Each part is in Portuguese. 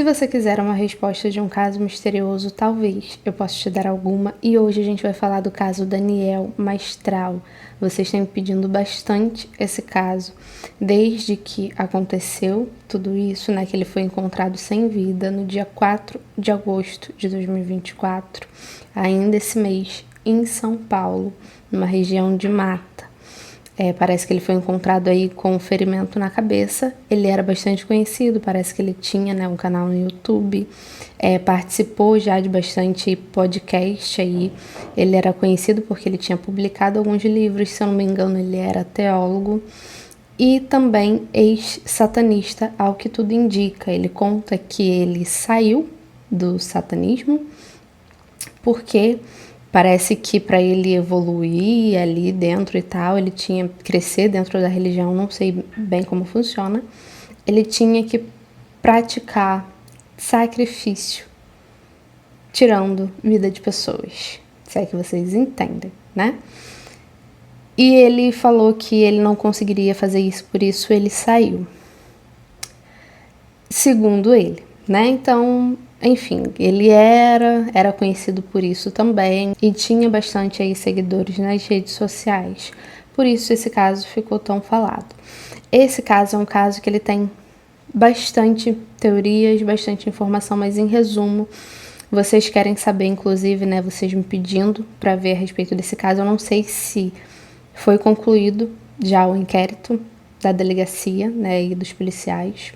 Se você quiser uma resposta de um caso misterioso, talvez eu possa te dar alguma. E hoje a gente vai falar do caso Daniel Mastral. Vocês têm me pedindo bastante esse caso, desde que aconteceu tudo isso, né? Que ele foi encontrado sem vida no dia 4 de agosto de 2024, ainda esse mês, em São Paulo, numa região de mata. Parece que ele foi encontrado aí com um ferimento na cabeça. Ele era bastante conhecido, parece que ele tinha, né, um canal no YouTube, participou já de bastante podcast aí. Ele era conhecido porque ele tinha publicado alguns livros, se eu não me engano ele era teólogo e também ex-satanista, ao que tudo indica. Ele conta que ele saiu do satanismo porque parece que para ele evoluir ali dentro e tal, ele tinha que crescer dentro da religião, não sei bem como funciona, ele tinha que praticar sacrifício, tirando vida de pessoas, se é que vocês entendem, né? E ele falou que ele não conseguiria fazer isso, por isso ele saiu. Segundo ele, né? Então, enfim, ele era conhecido por isso também e tinha bastante aí seguidores nas redes sociais. Por isso esse caso ficou tão falado. Esse caso é um caso que ele tem bastante teorias, bastante informação, mas em resumo, vocês querem saber, inclusive, né, vocês me pedindo para ver a respeito desse caso. Eu não sei se foi concluído já o inquérito da delegacia, né, e dos policiais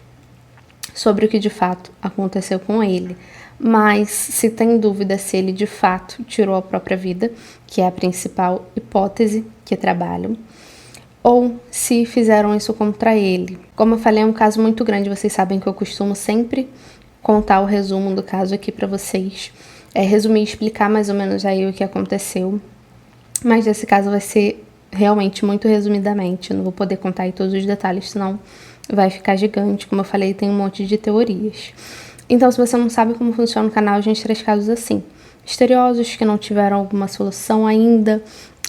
sobre o que de fato aconteceu com ele, mas se tem dúvida se ele de fato tirou a própria vida, que é a principal hipótese que trabalham, ou se fizeram isso contra ele. Como eu falei, é um caso muito grande, vocês sabem que eu costumo sempre contar o resumo do caso aqui para vocês, resumir e explicar mais ou menos aí o que aconteceu, mas nesse caso vai ser realmente muito resumidamente, eu não vou poder contar aí todos os detalhes, senão vai ficar gigante. Como eu falei, tem um monte de teorias. Então, se você não sabe como funciona o canal, a gente traz casos assim, misteriosos, que não tiveram alguma solução ainda,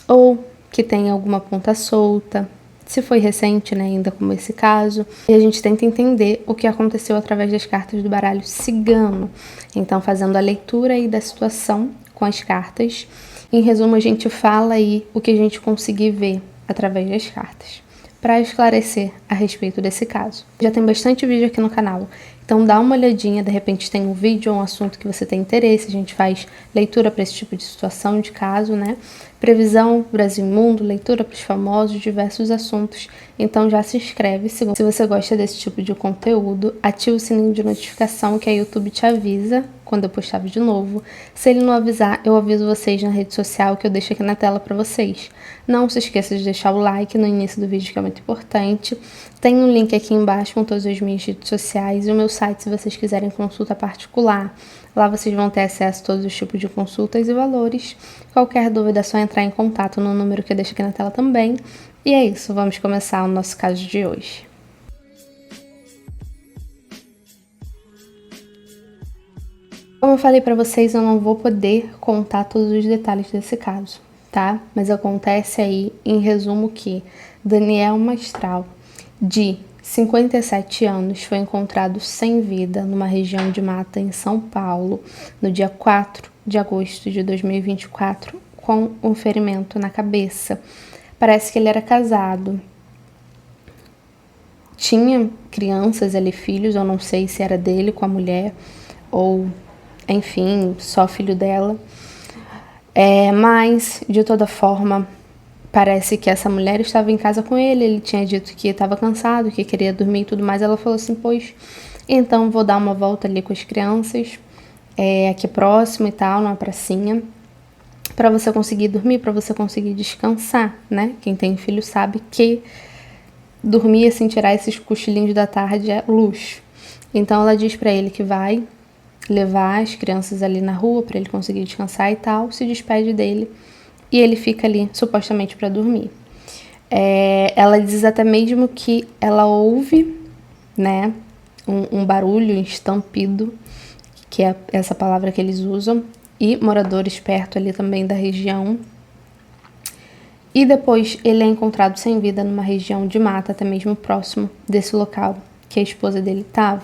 ou que tem alguma ponta solta, se foi recente, né, ainda como esse caso, e a gente tenta entender o que aconteceu através das cartas do baralho cigano. Então, fazendo a leitura aí da situação com as cartas, em resumo, a gente fala aí o que a gente conseguir ver através das cartas, para esclarecer a respeito desse caso. Já tem bastante vídeo aqui no canal, então dá uma olhadinha, de repente tem um vídeo ou um assunto que você tem interesse, a gente faz leitura para esse tipo de situação, de caso, né? Previsão, Brasil e Mundo, leitura para os famosos, diversos assuntos. Então já se inscreve, se você gosta desse tipo de conteúdo, ativa o sininho de notificação que a YouTube te avisa quando eu postar de novo. Se ele não avisar, eu aviso vocês na rede social que eu deixo aqui na tela para vocês. Não se esqueça de deixar o like no início do vídeo, que é muito importante. Tem um link aqui embaixo com todas as minhas redes sociais e o meu site, se vocês quiserem consulta particular. Lá vocês vão ter acesso a todos os tipos de consultas e valores. Qualquer dúvida é só entrar em contato no número que eu deixo aqui na tela também. E é isso, vamos começar o nosso caso de hoje. Como eu falei para vocês, eu não vou poder contar todos os detalhes desse caso, tá? Mas acontece aí, em resumo, que Daniel Mastral, de 57 anos, foi encontrado sem vida numa região de mata em São Paulo, no dia 4 de agosto de 2024, com um ferimento na cabeça. Parece que ele era casado, tinha crianças ali, filhos, eu não sei se era dele com a mulher ou, enfim, só filho dela. Mas, de toda forma, parece que essa mulher estava em casa com ele, ele tinha dito que estava cansado, que queria dormir e tudo mais. Ela falou assim, pois, então vou dar uma volta ali com as crianças, aqui próximo e tal, numa pracinha, para você conseguir dormir, para você conseguir descansar, né? Quem tem filho sabe que dormir, assim, tirar esses cochilinhos da tarde é luxo. Então ela diz para ele que vai levar as crianças ali na rua para ele conseguir descansar e tal, se despede dele e ele fica ali supostamente para dormir. Ela diz até mesmo que ela ouve, né, um barulho, um estampido, que é essa palavra que eles usam, e moradores perto ali também da região. E depois ele é encontrado sem vida numa região de mata, até mesmo próximo desse local que a esposa dele estava.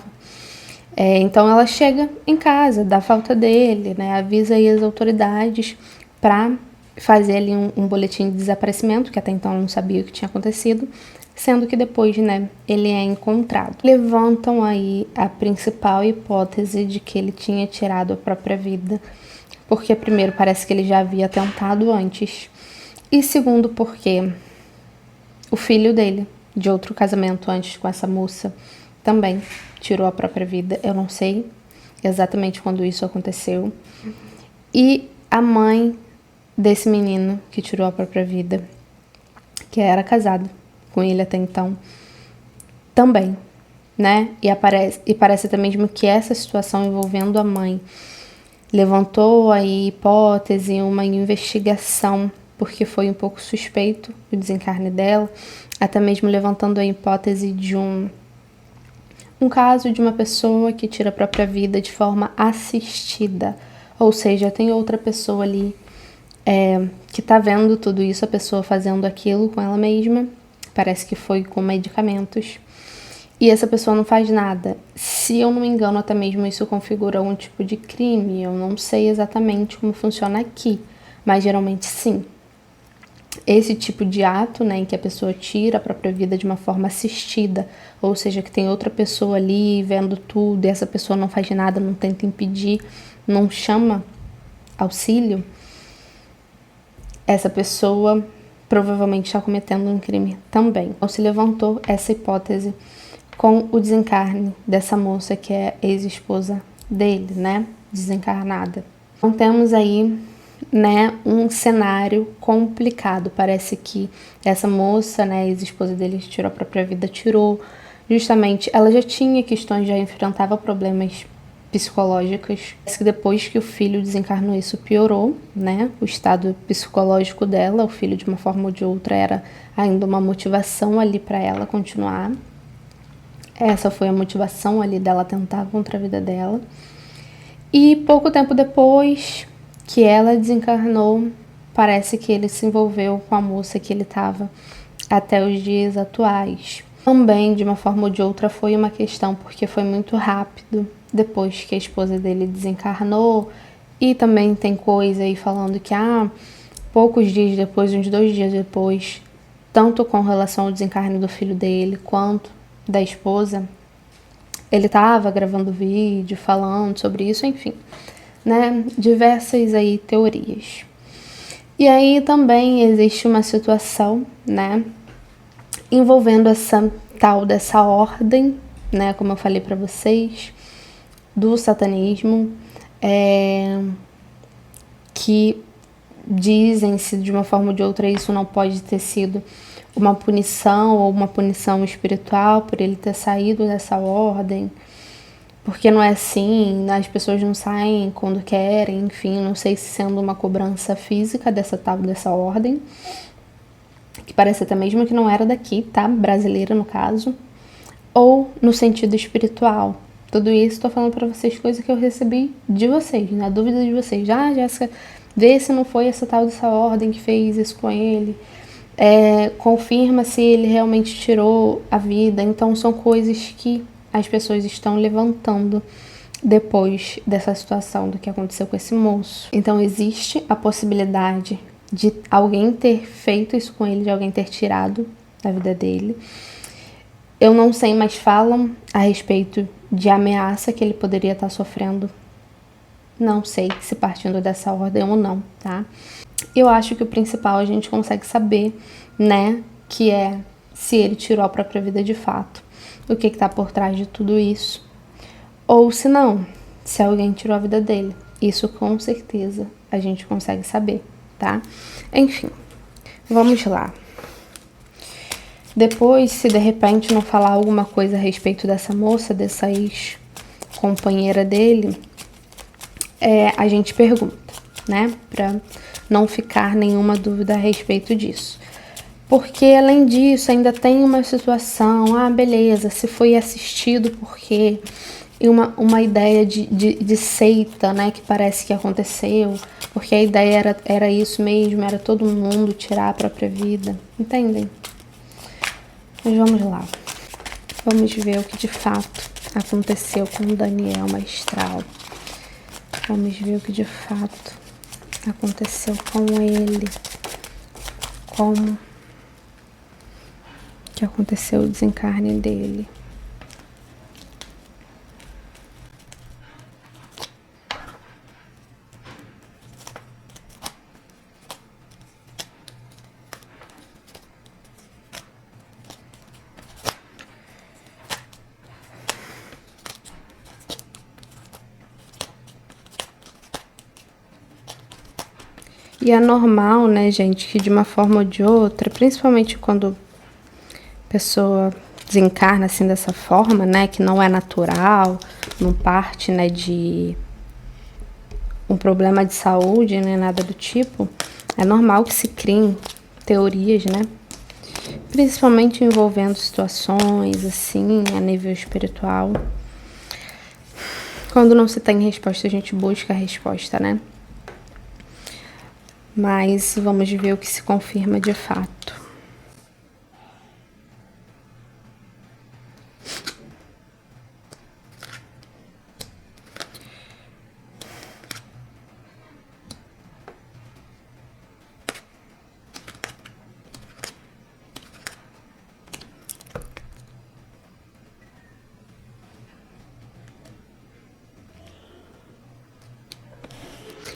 Então ela chega em casa, dá falta dele, né? Avisa aí as autoridades para fazer ali um boletim de desaparecimento, que até então não sabia o que tinha acontecido, sendo que depois, né, ele é encontrado. Levantam aí a principal hipótese de que ele tinha tirado a própria vida, porque primeiro parece que ele já havia tentado antes, e segundo porque o filho dele, de outro casamento antes com essa moça, também tirou a própria vida. Eu não sei exatamente quando isso aconteceu. E a mãe desse menino que tirou a própria vida, que era casada com ele até então, também, né? E parece até mesmo que essa situação envolvendo a mãe levantou aí hipótese, uma investigação, porque foi um pouco suspeito o desencarne dela, até mesmo levantando a hipótese de um caso de uma pessoa que tira a própria vida de forma assistida, ou seja, tem outra pessoa ali que tá vendo tudo isso, a pessoa fazendo aquilo com ela mesma, parece que foi com medicamentos, e essa pessoa não faz nada. Se eu não me engano, até mesmo isso configura um tipo de crime, eu não sei exatamente como funciona aqui, mas geralmente sim. Esse tipo de ato, né, em que a pessoa tira a própria vida de uma forma assistida, ou seja, que tem outra pessoa ali vendo tudo e essa pessoa não faz nada, não tenta impedir, não chama auxílio, essa pessoa provavelmente está cometendo um crime também. Então se levantou essa hipótese com o desencarne dessa moça que é ex-esposa dele, né, desencarnada. Então temos aí, né, um cenário complicado. Parece que essa moça, né, ex-esposa dele, que tirou a própria vida, tirou justamente, ela já tinha questões, já enfrentava problemas psicológicos. Parece que depois que o filho desencarnou, isso piorou, né, o estado psicológico dela. O filho, de uma forma ou de outra, era ainda uma motivação ali para ela continuar. Essa foi a motivação ali dela tentar contra a vida dela. E pouco tempo depois que ela desencarnou, parece que ele se envolveu com a moça que ele estava até os dias atuais. Também, de uma forma ou de outra, foi uma questão, porque foi muito rápido depois que a esposa dele desencarnou. E também tem coisa aí falando que, poucos dias depois, uns 2 dias depois, tanto com relação ao desencarne do filho dele, quanto da esposa, ele estava gravando vídeo, falando sobre isso, enfim, né, diversas aí teorias. E aí também existe uma situação, né, envolvendo essa tal dessa ordem, né, como eu falei para vocês, do satanismo, que dizem-se de uma forma ou de outra isso não pode ter sido uma punição ou uma punição espiritual por ele ter saído dessa ordem, porque não é assim, as pessoas não saem quando querem, enfim, não sei se sendo uma cobrança física dessa ordem, que parece até mesmo que não era daqui, tá? Brasileira no caso, ou no sentido espiritual. Tudo isso estou falando para vocês, coisa que eu recebi de vocês, na dúvida de vocês. Jéssica, vê se não foi essa tal dessa ordem que fez isso com ele. Confirma se ele realmente tirou a vida. Então são coisas que as pessoas estão levantando depois dessa situação do que aconteceu com esse moço. Então existe a possibilidade de alguém ter feito isso com ele, de alguém ter tirado a vida dele. Eu não sei, mas falam a respeito de ameaça que ele poderia estar sofrendo. Não sei se partindo dessa ordem ou não, tá? Eu acho que o principal a gente consegue saber, né, que é se ele tirou a própria vida de fato, o que está por trás de tudo isso, ou se não, se alguém tirou a vida dele. Isso com certeza a gente consegue saber, tá? Enfim, vamos lá. Depois, se de repente não falar alguma coisa a respeito dessa moça, dessa ex-companheira dele, a gente pergunta, né, pra não ficar nenhuma dúvida a respeito disso. Porque, além disso, ainda tem uma situação, beleza, se foi assistido porque uma ideia de seita, né, que parece que aconteceu, porque a ideia era isso mesmo, era todo mundo tirar a própria vida, entendem? Mas vamos lá, vamos ver o que de fato aconteceu com o Daniel Maestral. Vamos ver o que de fato aconteceu com ele. Como que aconteceu o desencarne dele. E é normal, né, gente, que de uma forma ou de outra, principalmente quando a pessoa desencarna assim dessa forma, né, que não é natural, não parte, né, de um problema de saúde, né, nada do tipo, é normal que se criem teorias, né, principalmente envolvendo situações assim, a nível espiritual. Quando não se tem resposta, a gente busca a resposta, né? Mas vamos ver o que se confirma de fato.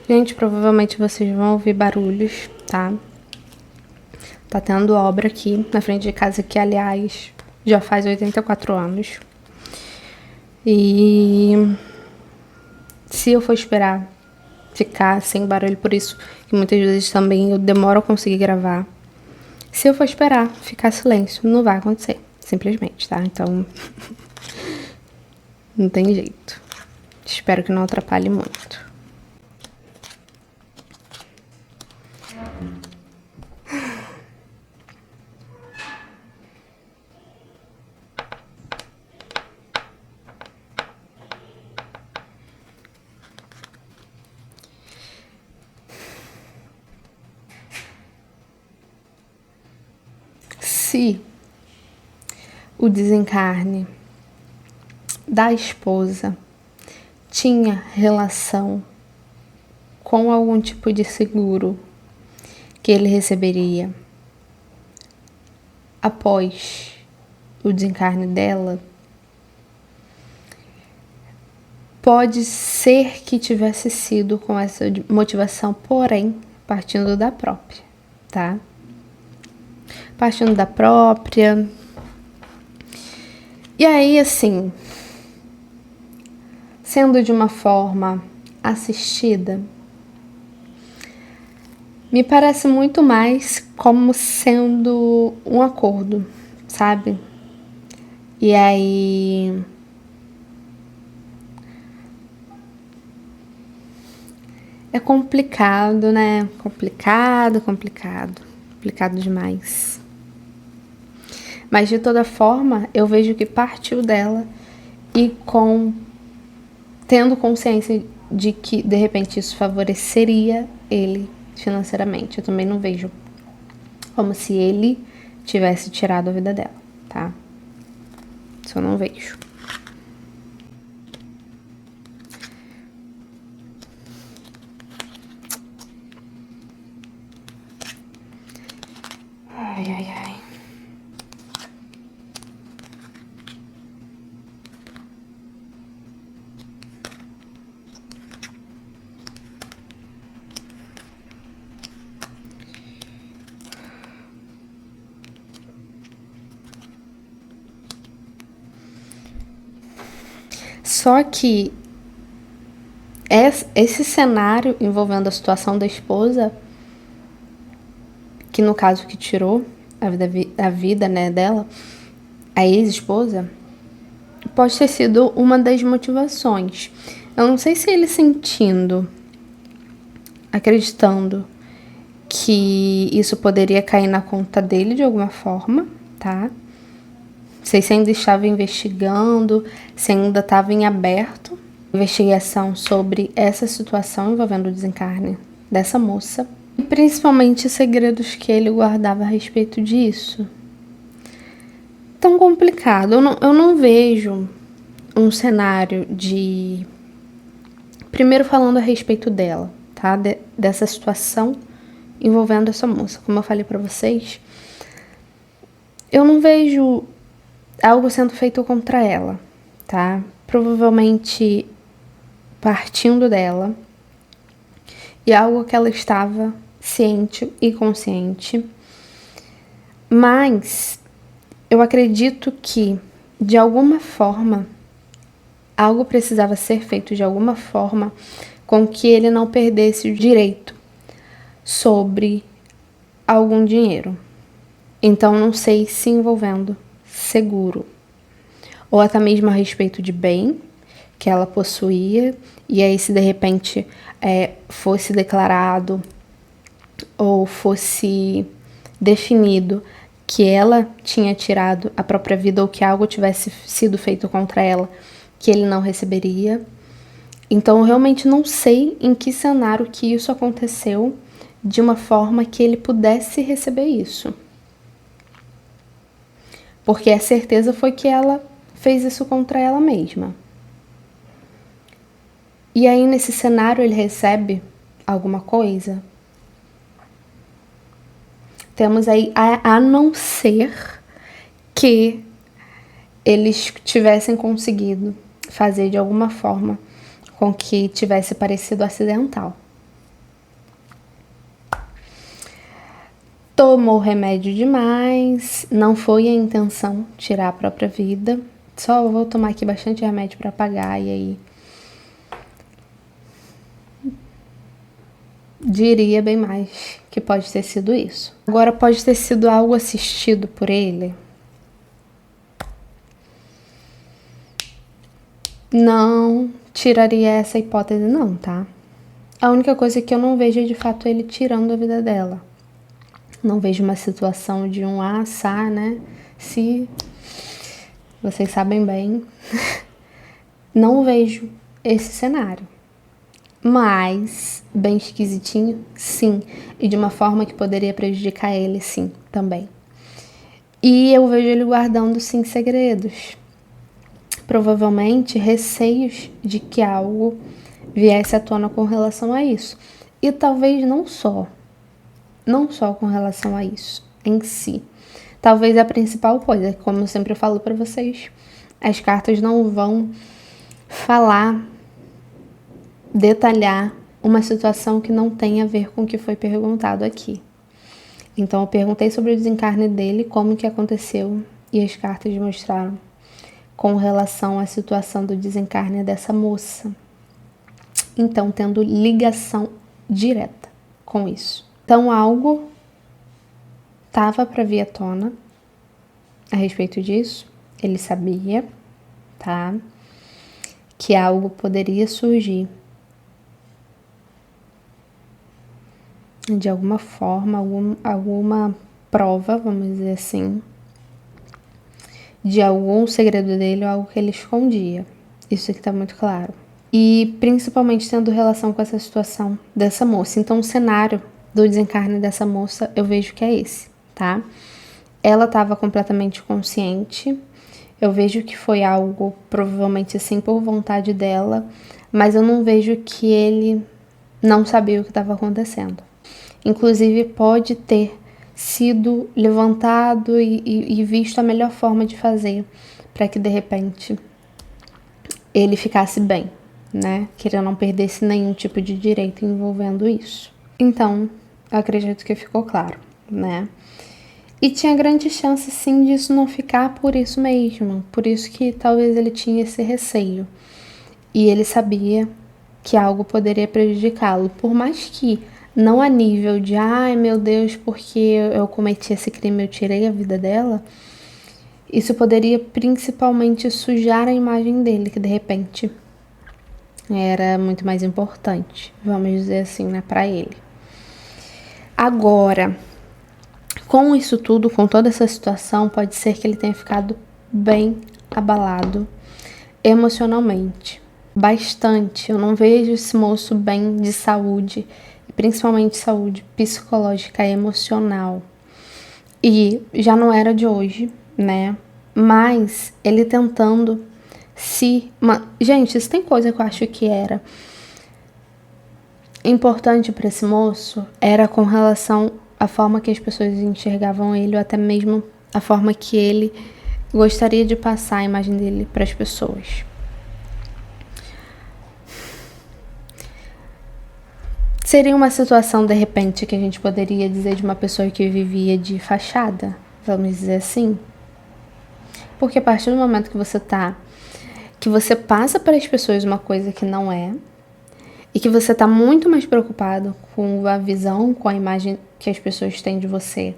Gente, provavelmente vocês vão ouvir barulhos, tá? Tá tendo obra aqui na frente de casa, que aliás já faz 84 anos. E se eu for esperar ficar sem barulho, por isso que muitas vezes também eu demoro a conseguir gravar. Se eu for esperar ficar silêncio, não vai acontecer, simplesmente, tá? Então, não tem jeito. Espero que não atrapalhe muito. Se o desencarne da esposa tinha relação com algum tipo de seguro que ele receberia após o desencarne dela, pode ser que tivesse sido com essa motivação, porém, partindo da própria, tá? Partindo da própria. E aí, assim, sendo de uma forma assistida, me parece muito mais como sendo um acordo, sabe? E aí é complicado, né? Complicado demais. Mas de toda forma, eu vejo que partiu dela e tendo consciência de que de repente isso favoreceria ele financeiramente. Eu também não vejo como se ele tivesse tirado a vida dela, tá? Isso eu não vejo. Ai. Só que esse cenário envolvendo a situação da esposa, que no caso que tirou a vida, né, dela, a ex-esposa, pode ter sido uma das motivações. Eu não sei se ele acreditando que isso poderia cair na conta dele de alguma forma, tá? Não sei se ainda estava investigando, se ainda estava em aberto investigação sobre essa situação envolvendo o desencarne dessa moça. E principalmente os segredos que ele guardava a respeito disso. Tão complicado. Eu não vejo um cenário de... Primeiro falando a respeito dela, tá? Dessa situação envolvendo essa moça. Como eu falei pra vocês, eu não vejo algo sendo feito contra ela, tá? Provavelmente partindo dela, e algo que ela estava ciente e consciente. Mas eu acredito que, de alguma forma, algo precisava ser feito de alguma forma com que ele não perdesse o direito sobre algum dinheiro. Então, não sei se envolvendo seguro, ou até mesmo a respeito de bem que ela possuía, e aí se de repente fosse declarado ou fosse definido que ela tinha tirado a própria vida ou que algo tivesse sido feito contra ela, que ele não receberia. Então eu realmente não sei em que cenário que isso aconteceu de uma forma que ele pudesse receber isso. Porque a certeza foi que ela fez isso contra ela mesma. E aí nesse cenário ele recebe alguma coisa? Temos aí, a não ser que eles tivessem conseguido fazer de alguma forma com que tivesse parecido acidental. Tomou remédio demais, não foi a intenção tirar a própria vida. Só vou tomar aqui bastante remédio para apagar e aí diria bem mais que pode ter sido isso. Agora, pode ter sido algo assistido por ele? Não tiraria essa hipótese não, tá? A única coisa que eu não vejo é de fato ele tirando a vida dela. Não vejo uma situação de um assar, né? Se vocês sabem bem, não vejo esse cenário. Mas, bem esquisitinho, sim. E de uma forma que poderia prejudicar ele, sim, também. E eu vejo ele guardando, sim, segredos. Provavelmente receios de que algo viesse à tona com relação a isso. E talvez não só com relação a isso em si. Talvez a principal coisa, como eu sempre falo para vocês, as cartas não vão detalhar uma situação que não tem a ver com o que foi perguntado aqui. Então eu perguntei sobre o desencarne dele, como que aconteceu, e as cartas mostraram com relação à situação do desencarne dessa moça. Então, tendo ligação direta com isso. Então, algo estava para vir à tona a respeito disso. Ele sabia, tá? Que algo poderia surgir de alguma forma, alguma prova, vamos dizer assim, de algum segredo dele ou algo que ele escondia. Isso aqui tá muito claro. E principalmente tendo relação com essa situação dessa moça. Então o cenário do desencarne dessa moça eu vejo que é esse, tá? Ela estava completamente consciente. Eu vejo que foi algo provavelmente assim por vontade dela, mas eu não vejo que ele não sabia o que estava acontecendo. Inclusive pode ter sido levantado e visto a melhor forma de fazer para que de repente ele ficasse bem, né? Que ele não perdesse nenhum tipo de direito envolvendo isso. Então, eu acredito que ficou claro, né? E tinha grande chance, sim, disso não ficar por isso mesmo. Por isso que talvez ele tinha esse receio. E ele sabia que algo poderia prejudicá-lo. Por mais que não a nível de, ai meu Deus, porque eu cometi esse crime, eu tirei a vida dela. Isso poderia principalmente sujar a imagem dele, que de repente era muito mais importante, vamos dizer assim, né, pra ele. Agora, com isso tudo, com toda essa situação, pode ser que ele tenha ficado bem abalado emocionalmente. Bastante. Eu não vejo esse moço bem de saúde, principalmente saúde psicológica e emocional. E já não era de hoje, né? Mas ele tentando Gente, isso tem coisa que eu acho que era importante para esse moço, era com relação à forma que as pessoas enxergavam ele, ou até mesmo a forma que ele gostaria de passar a imagem dele para as pessoas. Seria uma situação, de repente, que a gente poderia dizer de uma pessoa que vivia de fachada, vamos dizer assim. Porque a partir do momento que você passa para as pessoas uma coisa que não é, e que você está muito mais preocupado com a visão, com a imagem que as pessoas têm de você,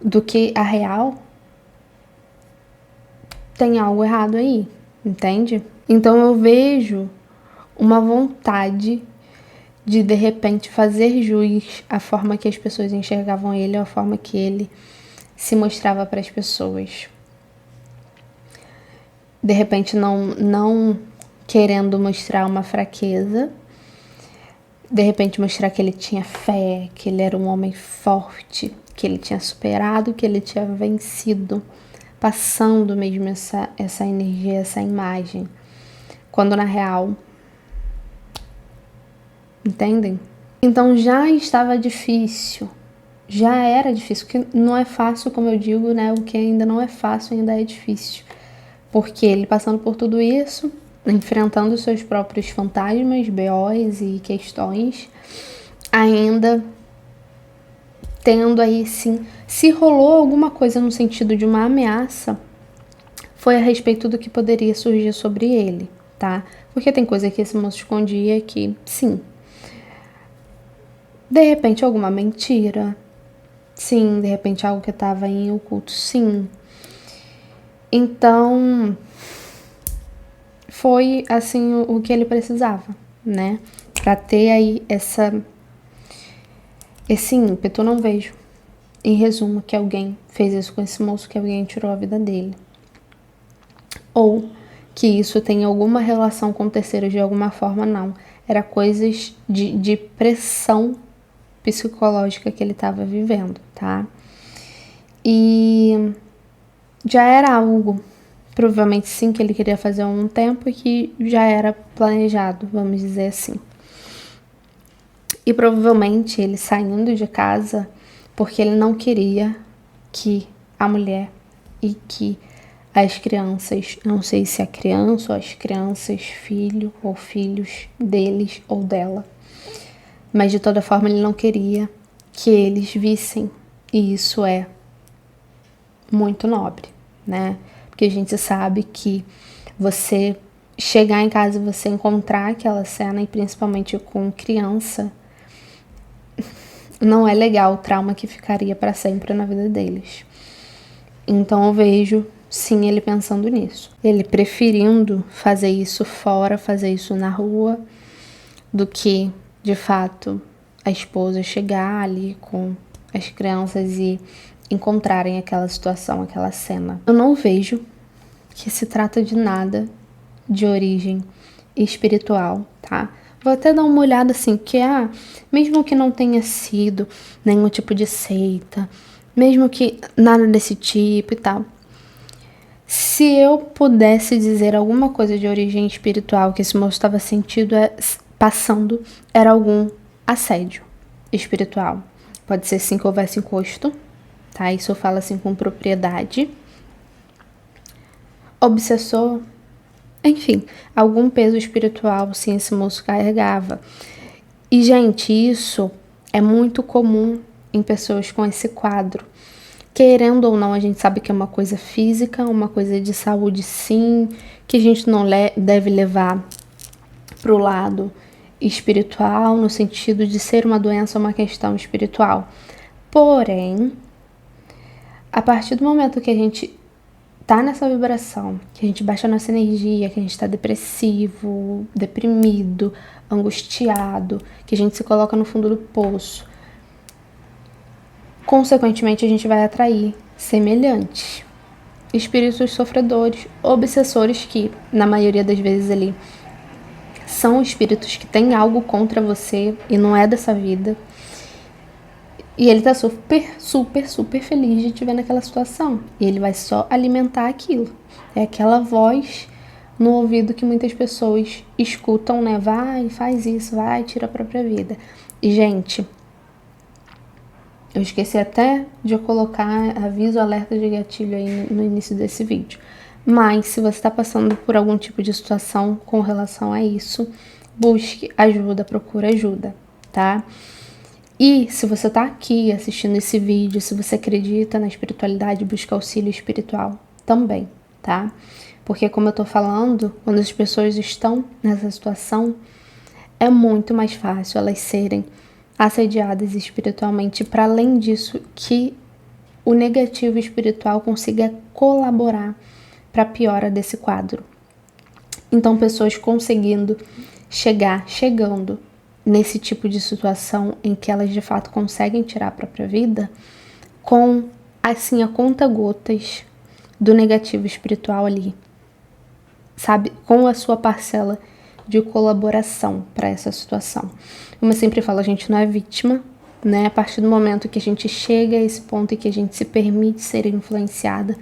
do que a real, tem algo errado aí, entende? Então eu vejo uma vontade de repente fazer jus à forma que as pessoas enxergavam ele, à forma que ele se mostrava para as pessoas. De repente não querendo mostrar uma fraqueza, de repente mostrar que ele tinha fé, que ele era um homem forte, que ele tinha superado, que ele tinha vencido, passando mesmo essa energia, essa imagem, quando na real, entendem? Então já estava difícil, já era difícil, porque não é fácil, como eu digo, né? O que ainda não é fácil ainda é difícil, porque ele passando por tudo isso, enfrentando os seus próprios fantasmas, BOs e questões, ainda tendo aí sim, se rolou alguma coisa no sentido de uma ameaça, foi a respeito do que poderia surgir sobre ele, tá? Porque tem coisa que esse moço escondia que, sim, de repente alguma mentira, sim, de repente algo que estava em oculto, sim. Então, foi assim o que ele precisava, né? Pra ter aí esse ímpeto. Eu não vejo, em resumo, que alguém fez isso com esse moço, que alguém tirou a vida dele. Ou que isso tem alguma relação com terceiros de alguma forma, não. Era coisas de pressão psicológica que ele estava vivendo, tá? E já era algo, provavelmente sim, que ele queria fazer há um tempo e que já era planejado, vamos dizer assim. E provavelmente ele saindo de casa porque ele não queria que a mulher e que as crianças, não sei se a criança ou as crianças, filho ou filhos deles ou dela, mas de toda forma ele não queria que eles vissem, e isso é muito nobre, né? Porque a gente sabe que você chegar em casa e você encontrar aquela cena, e principalmente com criança, não é legal, o trauma que ficaria para sempre na vida deles. Então eu vejo, sim, ele pensando nisso. Ele preferindo fazer isso fora, fazer isso na rua, do que, de fato, a esposa chegar ali com as crianças e encontrarem aquela situação, aquela cena. Eu não vejo que se trata de nada de origem espiritual, tá? Vou até dar uma olhada assim, que mesmo que não tenha sido nenhum tipo de seita, mesmo que nada desse tipo e tal, se eu pudesse dizer alguma coisa de origem espiritual que esse moço estava passando, era algum assédio espiritual. Pode ser sim que houvesse encosto, tá? Isso eu falo assim com propriedade. Obsessor, enfim, algum peso espiritual sim esse moço carregava. E, gente, isso é muito comum em pessoas com esse quadro. Querendo ou não, a gente sabe que é uma coisa física, uma coisa de saúde sim, que a gente não deve levar pro lado espiritual, no sentido de ser uma doença ou uma questão espiritual. Porém, a partir do momento que a gente tá nessa vibração, que a gente baixa a nossa energia, que a gente tá depressivo, deprimido, angustiado, que a gente se coloca no fundo do poço, consequentemente a gente vai atrair semelhantes espíritos sofredores, obsessores, que na maioria das vezes ali são espíritos que têm algo contra você e não é dessa vida. E ele tá super feliz de te ver naquela situação. E ele vai só alimentar aquilo. É aquela voz no ouvido que muitas pessoas escutam, né? Vai, faz isso, vai, tira a própria vida. E, gente, eu esqueci até de colocar aviso, alerta de gatilho aí no início desse vídeo. Mas, se você está passando por algum tipo de situação com relação a isso, busque ajuda, procure ajuda, tá? E se você está aqui assistindo esse vídeo, se você acredita na espiritualidade, busca auxílio espiritual também, tá? Porque, como eu tô falando, quando as pessoas estão nessa situação, é muito mais fácil elas serem assediadas espiritualmente, para além disso, que o negativo espiritual consiga colaborar para a piora desse quadro. Então, pessoas chegando nesse tipo de situação em que elas de fato conseguem tirar a própria vida, com, assim, a conta-gotas do negativo espiritual ali, sabe? Com a sua parcela de colaboração para essa situação. Como eu sempre falo, a gente não é vítima, né? A partir do momento que a gente chega a esse ponto e que a gente se permite ser influenciada,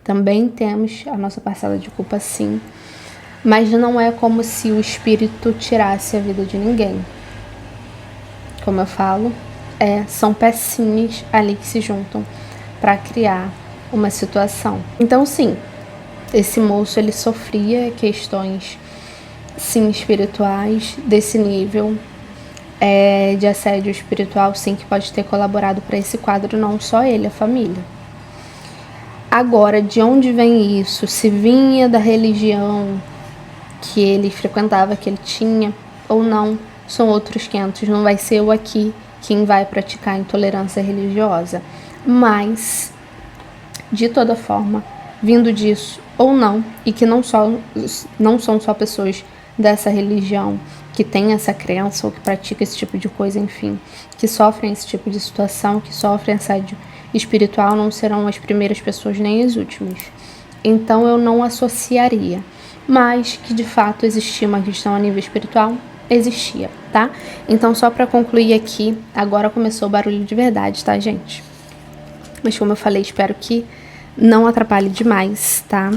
também temos a nossa parcela de culpa, sim. Mas não é como se o espírito tirasse a vida de ninguém. Como eu falo, são pecinhas ali que se juntam para criar uma situação. Então, sim, esse moço, ele sofria questões, sim, espirituais, desse nível de assédio espiritual, sim, que pode ter colaborado para esse quadro, não só ele, a família. Agora, de onde vem isso? Se vinha da religião que ele frequentava, que ele tinha, ou não, são outros 500. Não vai ser eu aqui quem vai praticar intolerância religiosa. Mas, de toda forma, vindo disso ou não, e que não são só pessoas dessa religião que têm essa crença ou que praticam esse tipo de coisa, enfim, que sofrem esse tipo de situação, que sofrem assédio espiritual, não serão as primeiras pessoas nem as últimas. Então eu não associaria, mas que de fato existia uma questão a nível espiritual, existia, tá? Então, só para concluir aqui, agora começou o barulho de verdade, tá, gente? Mas como eu falei, espero que não atrapalhe demais, tá?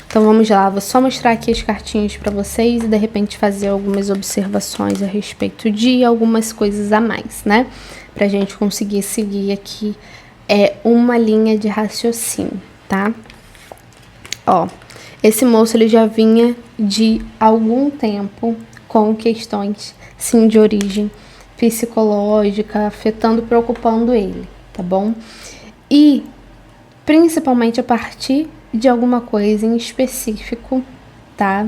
Então vamos lá, vou só mostrar aqui as cartinhas para vocês e de repente fazer algumas observações a respeito de algumas coisas a mais, né? Pra gente conseguir seguir aqui uma linha de raciocínio, tá? Ó, esse moço, ele já vinha de algum tempo com questões, sim, de origem psicológica, afetando, preocupando ele, tá bom? E, principalmente a partir de alguma coisa em específico, tá?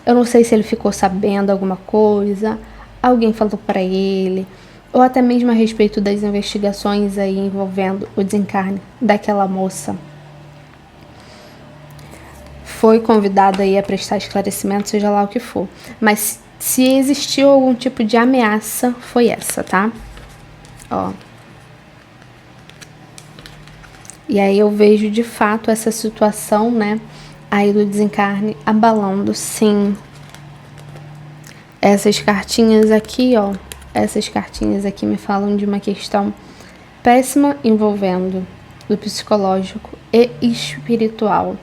Eu não sei se ele ficou sabendo alguma coisa, alguém falou para ele, ou até mesmo a respeito das investigações aí envolvendo o desencarne daquela moça. Foi convidado aí a prestar esclarecimento, seja lá o que for. Mas se existiu algum tipo de ameaça, foi essa, tá? Ó. E aí eu vejo de fato essa situação, né, aí do desencarne abalando, sim. Essas cartinhas aqui, ó, essas cartinhas aqui me falam de uma questão péssima envolvendo do psicológico e espiritual.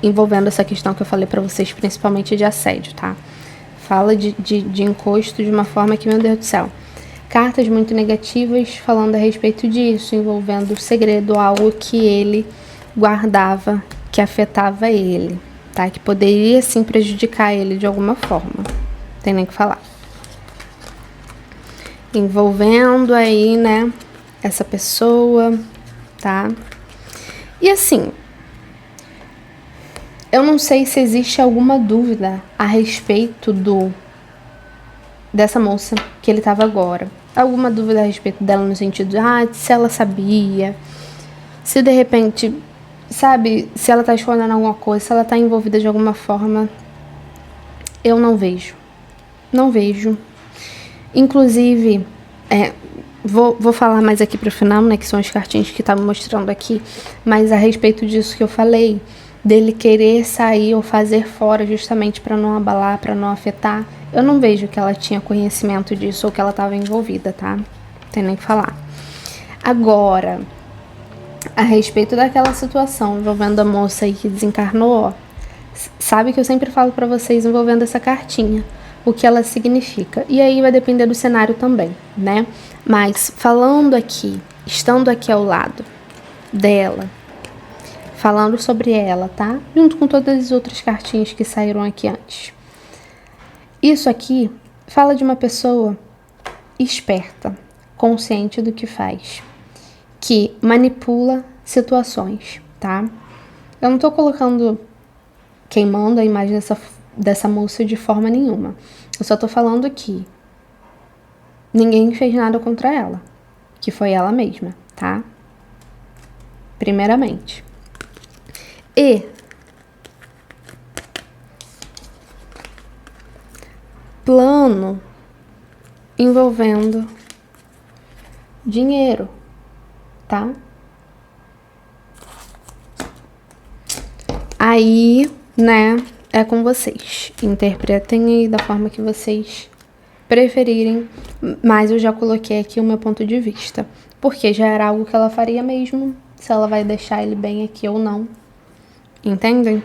Envolvendo essa questão que eu falei pra vocês, principalmente de assédio, tá? Fala de encosto de uma forma que, meu Deus do céu. Cartas muito negativas falando a respeito disso, envolvendo o segredo, algo que ele guardava, que afetava ele, tá? Que poderia, sim, prejudicar ele de alguma forma. Não tem nem o que falar. Envolvendo aí, né, essa pessoa, tá? E assim, eu não sei se existe alguma dúvida a respeito dessa moça que ele estava agora. Alguma dúvida a respeito dela no sentido de, se ela sabia, se de repente, sabe, se ela tá escondendo alguma coisa, se ela tá envolvida de alguma forma. Eu não vejo. Não vejo. Inclusive, vou falar mais aqui pro final, né, que são as cartinhas que estavam mostrando aqui, mas a respeito disso que eu falei, dele querer sair ou fazer fora justamente para não abalar, para não afetar, eu não vejo que ela tinha conhecimento disso ou que ela estava envolvida, tá? Não tem nem o que falar. Agora, A respeito daquela situação envolvendo a moça aí que desencarnou, ó, sabe que eu sempre falo pra vocês envolvendo essa cartinha, o que ela significa. E aí vai depender do cenário também, né? Mas falando aqui, estando aqui ao lado dela, falando sobre ela, tá? Junto com todas as outras cartinhas que saíram aqui antes. Isso aqui fala de uma pessoa esperta, consciente do que faz, que manipula situações, tá? Eu não tô queimando a imagem dessa moça de forma nenhuma. Eu só tô falando que ninguém fez nada contra ela, que foi ela mesma, tá? Primeiramente. E plano envolvendo dinheiro, tá? Aí, né, é com vocês. Interpretem aí da forma que vocês preferirem, mas eu já coloquei aqui o meu ponto de vista, porque já era algo que ela faria mesmo, se ela vai deixar ele bem aqui ou não. Entendem?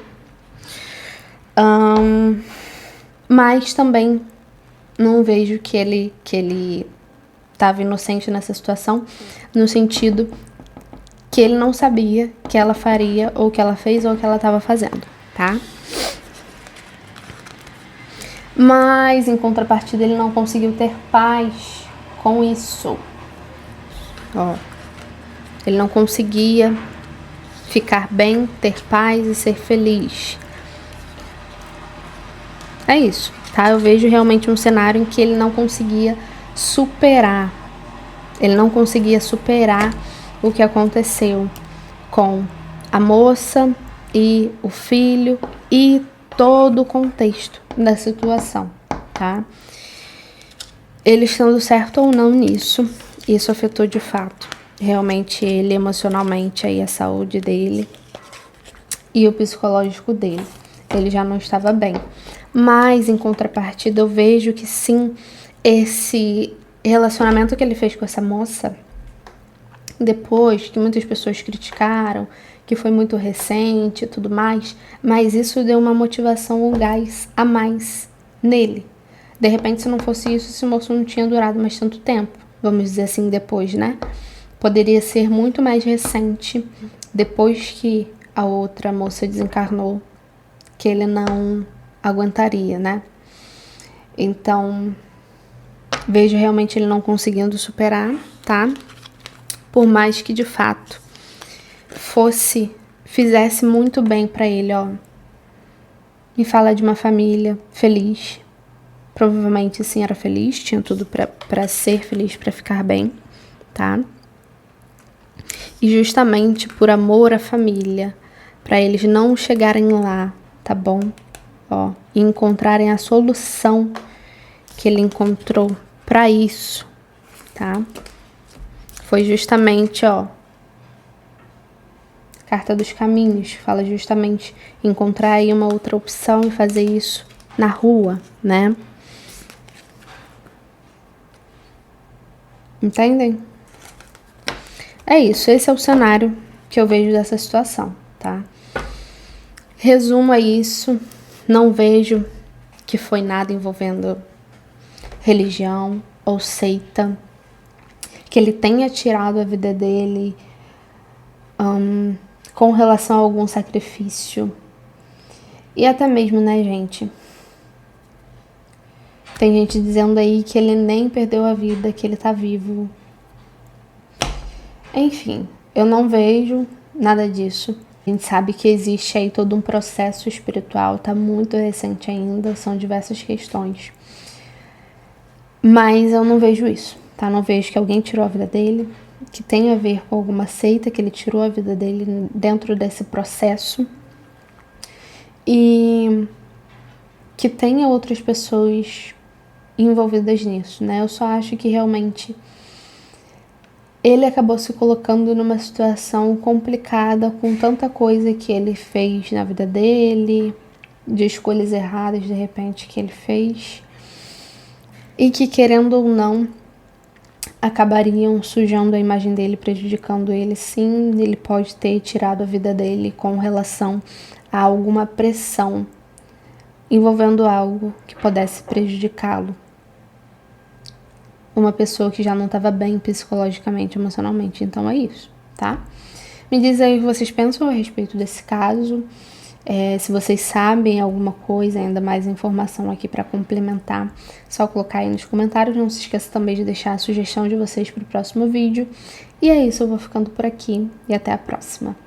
Mas também não vejo que ele estava inocente nessa situação, no sentido que ele não sabia que ela faria, ou que ela fez, ou que ela estava fazendo, tá? Mas, em contrapartida, ele não conseguiu ter paz com isso. Ó, ele não conseguia ficar bem, ter paz e ser feliz. É isso, tá? Eu vejo realmente um cenário em que ele não conseguia superar. Ele não conseguia superar o que aconteceu com a moça e o filho e todo o contexto da situação, tá? Ele estando certo ou não nisso, isso afetou de fato realmente ele emocionalmente, aí a saúde dele e o psicológico dele. Ele já não estava bem. Mas, em contrapartida, eu vejo que sim, esse relacionamento que ele fez com essa moça, depois que muitas pessoas criticaram, que foi muito recente e tudo mais, mas isso deu uma motivação, um gás a mais nele. De repente, se não fosse isso, esse moço não tinha durado mais tanto tempo, vamos dizer assim, depois, né? Poderia ser muito mais recente, depois que a outra moça desencarnou, que ele não aguentaria, né? Então, vejo realmente ele não conseguindo superar, tá? Por mais que de fato fizesse muito bem pra ele, ó. Me fala de uma família feliz. Provavelmente sim, era feliz, tinha tudo pra ser feliz, pra ficar bem, tá? E justamente por amor à família, pra eles não chegarem lá, tá bom? Ó, e encontrarem a solução que ele encontrou pra isso, tá? Foi justamente, ó, Carta dos Caminhos, fala justamente encontrar aí uma outra opção e fazer isso na rua, né? Entendem? É isso, esse é o cenário que eu vejo dessa situação, tá? Resumo a isso, não vejo que foi nada envolvendo religião ou seita, que ele tenha tirado a vida dele com relação a algum sacrifício. E até mesmo, né, gente? Tem gente dizendo aí que ele nem perdeu a vida, que ele tá vivo. Enfim, eu não vejo nada disso. A gente sabe que existe aí todo um processo espiritual, tá muito recente ainda, são diversas questões. Mas eu não vejo isso, tá? Não vejo que alguém tirou a vida dele, que tenha a ver com alguma seita, que ele tirou a vida dele dentro desse processo. E que tenha outras pessoas envolvidas nisso, né? Eu só acho que realmente ele acabou se colocando numa situação complicada com tanta coisa que ele fez na vida dele, de escolhas erradas de repente que ele fez, e que querendo ou não, acabariam sujando a imagem dele, prejudicando ele. Sim, ele pode ter tirado a vida dele com relação a alguma pressão envolvendo algo que pudesse prejudicá-lo. Uma pessoa que já não estava bem psicologicamente, emocionalmente. Então é isso, tá? Me diz aí o que vocês pensam a respeito desse caso. Se vocês sabem alguma coisa, ainda mais informação aqui para complementar, só colocar aí nos comentários. Não se esqueça também de deixar a sugestão de vocês para o próximo vídeo. E é isso, eu vou ficando por aqui e até a próxima.